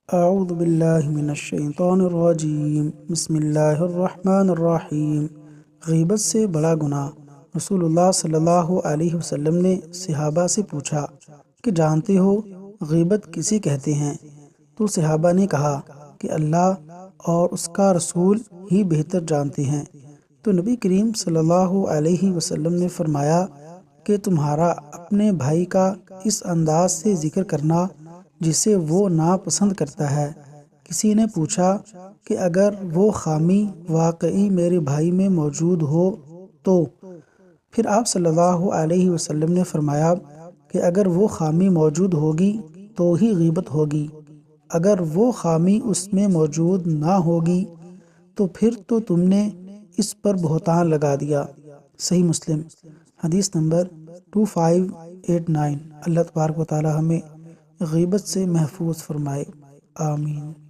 اعوذ باللہ من الشیطان الرجیم، بسم اللہ الرحمن الرحیم۔ غیبت سے بڑا گناہ۔ رسول اللہ صلی اللہ علیہ وسلم نے صحابہ سے پوچھا کہ جانتے ہو غیبت کسے کہتے ہیں؟ تو صحابہ نے کہا کہ اللہ اور اس کا رسول ہی بہتر جانتے ہیں۔ تو نبی کریم صلی اللہ علیہ وسلم نے فرمایا کہ تمہارا اپنے بھائی کا اس انداز سے ذکر کرنا جسے وہ ناپسند کرتا ہے۔ کسی نے پوچھا کہ اگر وہ خامی واقعی میرے بھائی میں موجود ہو تو؟ پھر آپ صلی اللہ علیہ وسلم نے فرمایا کہ اگر وہ خامی موجود ہوگی تو ہی غیبت ہوگی، اگر وہ خامی اس میں موجود نہ ہوگی تو پھر تو تم نے اس پر بہتان لگا دیا۔ صحیح مسلم حدیث نمبر 2589۔ اللہ تبارک و تعالی ہمیں غیبت سے محفوظ فرمائے، آمین۔